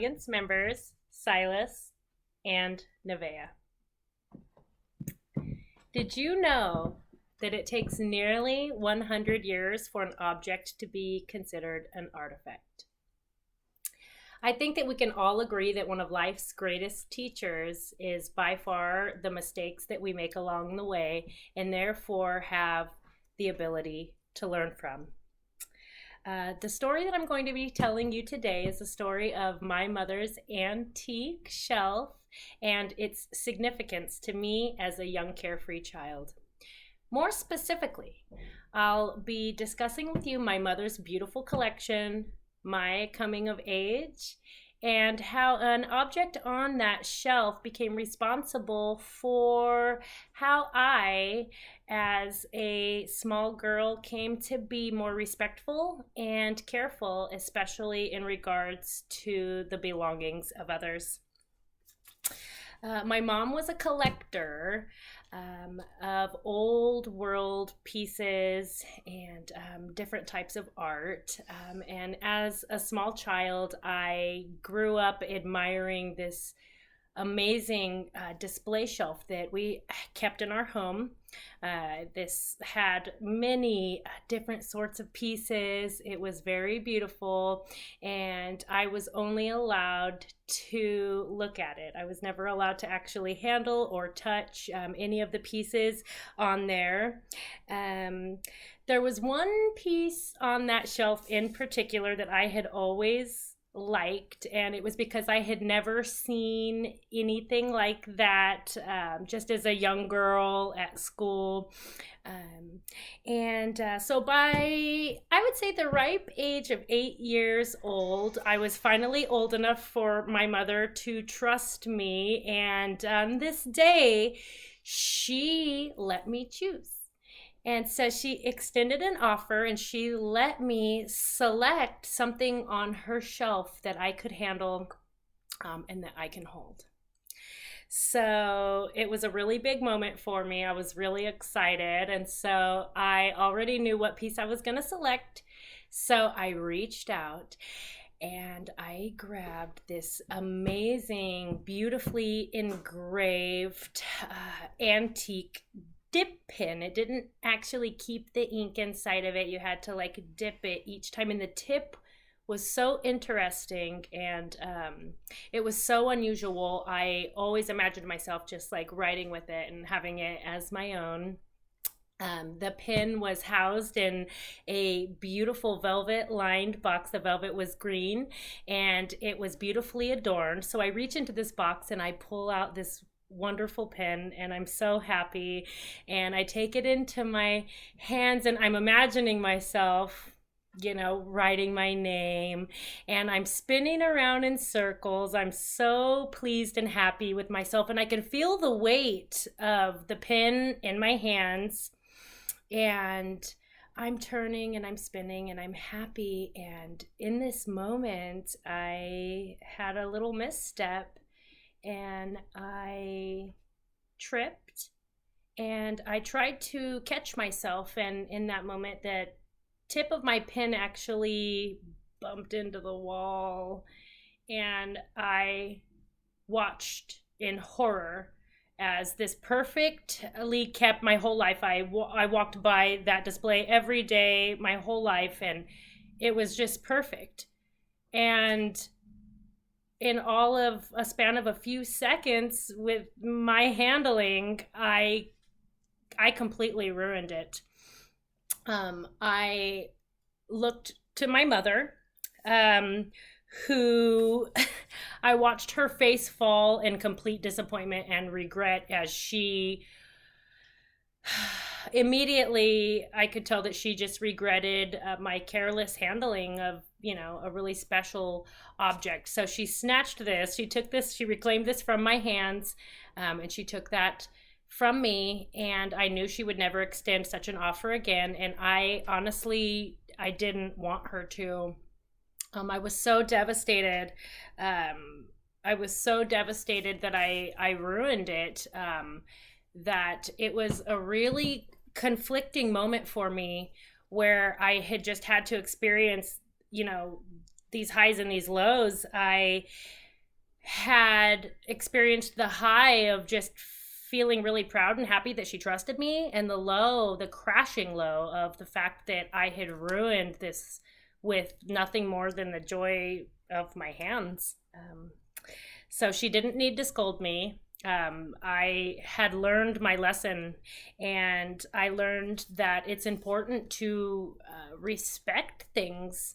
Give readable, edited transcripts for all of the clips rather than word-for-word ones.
audience members, Silas and Nevaeh. Did you know that it takes nearly 100 years for an object to be considered an artifact? I think that we can all agree that one of life's greatest teachers is by far the mistakes that we make along the way and therefore have the ability to learn from. The story that I'm going to be telling you today is the story of my mother's antique shelf and its significance to me as a young carefree child. More specifically, I'll be discussing with you my mother's beautiful collection, my coming of age, and how an object on that shelf became responsible for how I, as a small girl, came to be more respectful and careful, especially in regards to the belongings of others. My mom was a collector of old world pieces and different types of art. And as a small child, I grew up admiring this amazing display shelf that we kept in our home. This had many different sorts of pieces. It was very beautiful, and I was only allowed to look at it. I was never allowed to actually handle or touch any of the pieces on there. There was one piece on that shelf in particular that I had always liked, and it was because I had never seen anything like that just as a young girl at school. So by, I would say, the ripe age of 8 years old, I was finally old enough for my mother to trust me, and on this day she let me choose. And so she extended an offer and she let me select something on her shelf that I could handle and that I can hold. So it was a really big moment for me. I was really excited. And so I already knew what piece I was going to select. So I reached out and I grabbed this amazing, beautifully engraved antique dip pen. It didn't actually keep the ink inside of it. You had to like dip it each time, and the tip was so interesting, and it was so unusual. I always imagined myself just like writing with it and having it as my own. The pin was housed in a beautiful velvet lined box. The velvet was green and it was beautifully adorned. So I reach into this box and I pull out this wonderful pen, and I'm so happy, and I take it into my hands and I'm imagining myself, writing my name, and I'm spinning around in circles. I'm so pleased and happy with myself, and I can feel the weight of the pen in my hands, and I'm turning and I'm spinning and I'm happy. And in this moment I had a little misstep and I tripped, and I tried to catch myself, and in that moment the tip of my pen actually bumped into the wall, and I watched in horror as this perfectly kept, my whole life I walked by that display every day my whole life, and it was just perfect. And in all of a span of a few seconds with my handling, I completely ruined it. I looked to my mother, who I watched her face fall in complete disappointment and regret as she immediately, I could tell that she just regretted my careless handling of, a really special object. So she snatched this, she reclaimed this from my hands, and she took that from me, and I knew she would never extend such an offer again. And I honestly, I didn't want her to. I was so devastated. I was so devastated that I ruined it. That it was a really conflicting moment for me, where I had just had to experience, these highs and these lows. I had experienced the high of just feeling really proud and happy that she trusted me, and the low, the crashing low of the fact that I had ruined this with nothing more than the joy of my hands. So she didn't need to scold me. I had learned my lesson, and I learned that it's important to respect things,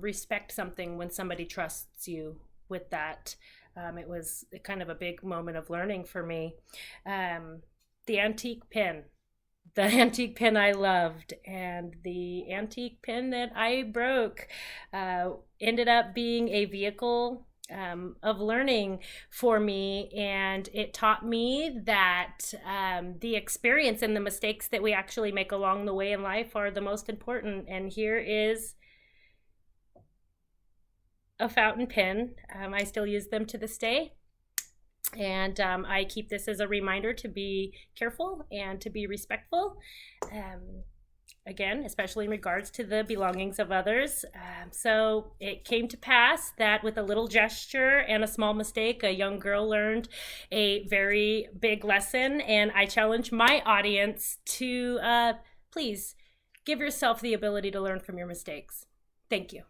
respect something when somebody trusts you with that. It was kind of a big moment of learning for me. The antique pin, the antique pin I loved, and the antique pin that I broke ended up being a vehicle of learning for me. And it taught me that the experience and the mistakes that we actually make along the way in life are the most important. And here is a fountain pen. I still use them to this day. And I keep this as a reminder to be careful and to be respectful. Again, especially in regards to the belongings of others. So it came to pass that with a little gesture and a small mistake, a young girl learned a very big lesson. And I challenge my audience to please give yourself the ability to learn from your mistakes. Thank you.